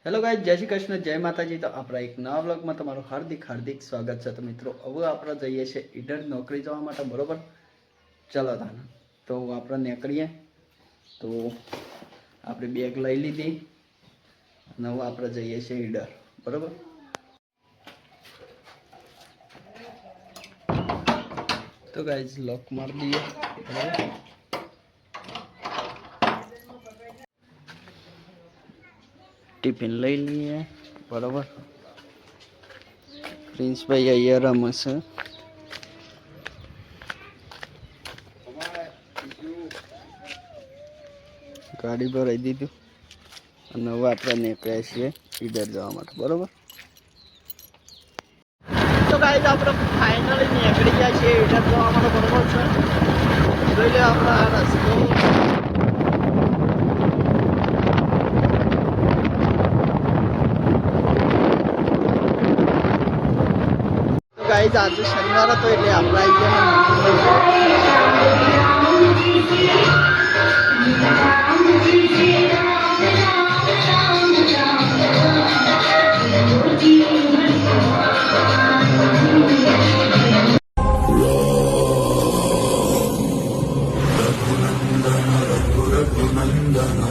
Hello guys, जय श्री कृष्ण, जय माताजी। तो अपना एक नवा व्लॉग में तमाરું हार्दिक हार्दिक स्वागत है। तो मित्रों હવે આપણે જઈએ છે ઈડર નોકરી જવા માટે, બરોબર? ચલો તાને તો આપણે નીકળીએ। તો આપણે બેગ લઈ લીધી અને હવે આપણે જઈએ છે ઈડર, બરોબર? તો ગાइस लॉक मार दिए, बरोबर? टिफिन लई लिए, बराबर। प्रिंस भाई अहिया रमे छे। गाड़ी भराई दीधुं अने हवे आपणे નીકળ્યા છીએ ઈડર જવા માટે, बराबर। तो गाइस આપણે फाइनली નીકળી ગયા છીએ ઈડર જવા માટે, बराबर છે। જોઈ લે આપણે આ રસ્તો। गाइस आज शनिवार तो એટલે આપણે આવી ગયા।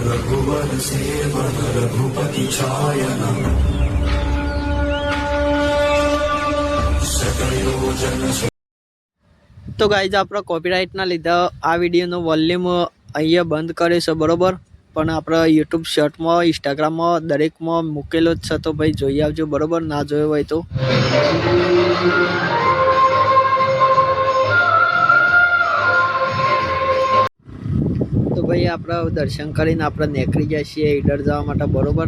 रघुवर सेवन रघुपति छायन तो गाइज आपरा कॉपीराइट ना लीधा आ वीडियो नो वॉल्यूम अहींया बंद करे छे, बरोबर। पण आपरा यूट्यूब शॉर्ट में इंस्टाग्राम में दरेक में मूकेलो ज छे, तो भाई जोई आवजो, बरोबर। ना जोयो होय तो भाई आपरा दर्शन करीने आपरा નીકળી જાય છીએ ઈડર જવા માટે, बरोबर।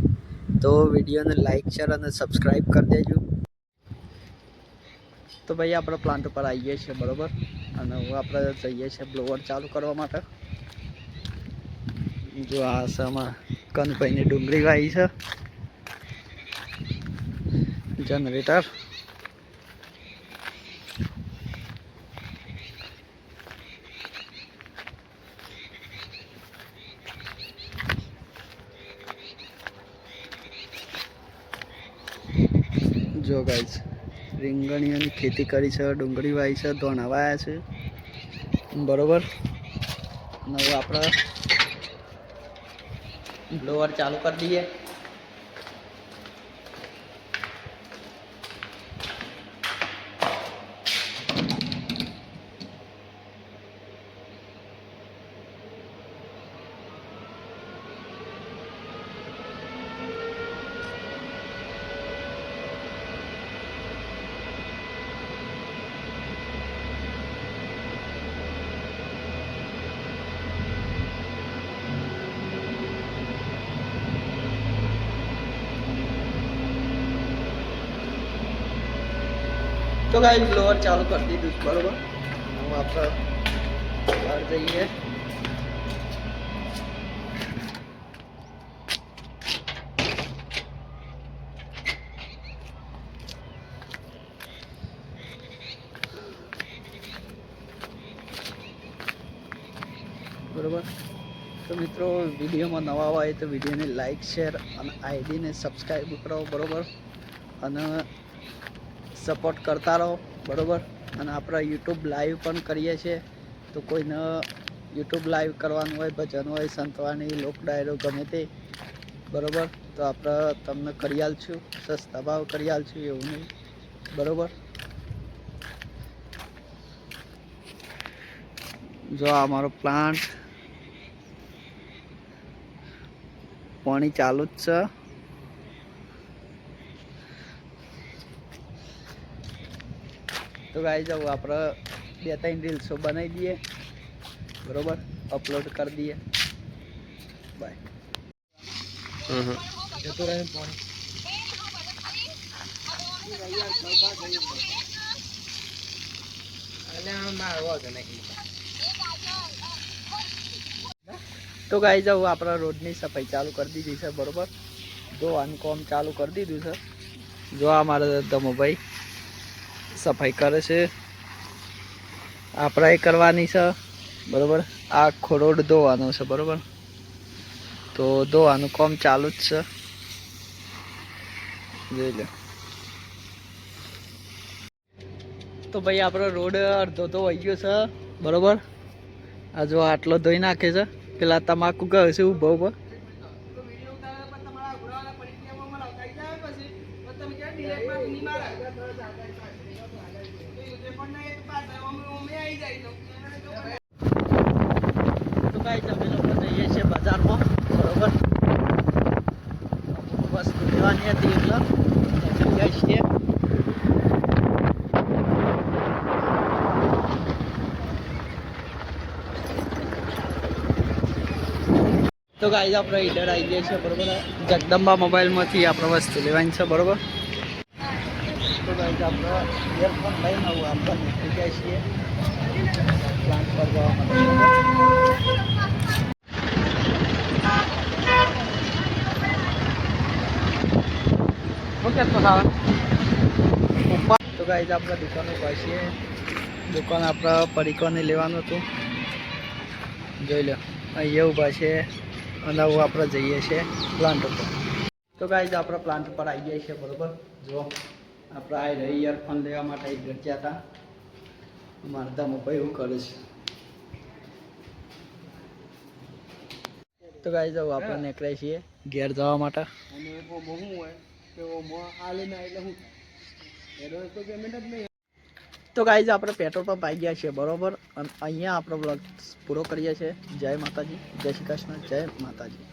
तो वीडियो ने लाइक शेयर और सब्सक्राइब कर देजो। तो भाई अपने प्लांट पर आइए छे, बरोबर। અને હું આપણે જઈએ છે બ્લોવર ચાલુ કરવા માટે। જો આ સામા કનભાઈની ડુંગળી વાઈ છે, જનરેટર। जो गाइस રીંગણીઓની खेती करी है, डूंगरी वाई है, धोना वाया है, बरोबर। હવે આપણે ब्लोअर चालू कर दिए। तो गाइस ब्लोअर चालू कर दी, बरोबर। हम आप बाहर जाइए। बरोबर। तो मित्रों वीडियो में नवा आए तो वीडियो ने लाइक शेयर और आईडी ने सब्सक्राइब करो, बरोबर। અને सपोर्ट करता रहो, बरोबर। અને આપણે यूट्यूब लाइव पण करीए छे, तो कोईने यूट्यूब लाइव करवानुं होय, भजन होय, संतवाणी, लोक डायरो गमे ते, बरोबर। तो આપણે તમને કરી આલશું, સસ્તા ભાવ કરી આલશું, એવું નહીં, બરોબર। જો આ મારો પ્લાન્ટ પાણી ચાલુ જ છે। तो गाइस अब आप 2-3 रील्सो बनाई दिए, बरोबर, अपलोड कर दिए, बाय। तो गाइस अब आप रोडनी सफाई चालू कर दी है, बरोबर। जो काम चालू कर दीधुं है। जो अमारा दमो भाई सफाई करे छे, आपणे करवानी छे, बरोबर। आखो रोड धोवानो छे, बरोबर। तो धोवानुं काम चालू ज छे। જોઈ લો. તો ભાઈ આપણો રોડ અડધો તો વહી ગયો છે બરોબર. આ જો આટલો ધોઈ નાખે છે. પેલા તમાકુ કહે છે ઉભો ઉભો. તો કાંઈ અમે લોકો જઈએ છીએ બજારમાં બરોબર. વસ્તુ લેવાની હતી એટલે જઈએ છીએ. તો ગાઈઝ આપણે ઈડર આવી ગયા છે બરોબર. જગદંબા મોબાઈલમાંથી આપણે વસ્તુ લેવાની છે બરોબર. તો ગાઈઝ આપણે ઇયરફોન લઈને આવું આપણે નીકળી ગયા છીએ પ્લાન્ટ પર જવા માટે. તો ગાઈઝ આપણે દુકાન ઉપર છીએ. દુકાન આપણે પડીકોને લેવાનું હતું. જોઈ લો અહીંયા ઊભા છે અને હું આપણે જઈએ છીએ પ્લાન્ટ ઉપર. તો ગાઈઝ આપણે પ્લાન્ટ ઉપર આવી ગયા છીએ બરોબર. જો આપણે આ રહી ઇયરફોન લેવા માટે ગયા હતા. મારા ધમભાઈ એવું કરે છે. તો ગાઈઝ હવે આપણે નીકળીએ છીએ ઘેર જવા માટે. તો ગાઈઝ આપણે પેટ્રોલ પંપ આવી ગયા છીએ બરોબર. અને અહીંયા આપણો બ્લોગ પૂરો કરીએ છીએ. જય માતાજી, જય શ્રી કૃષ્ણ, જય માતાજી.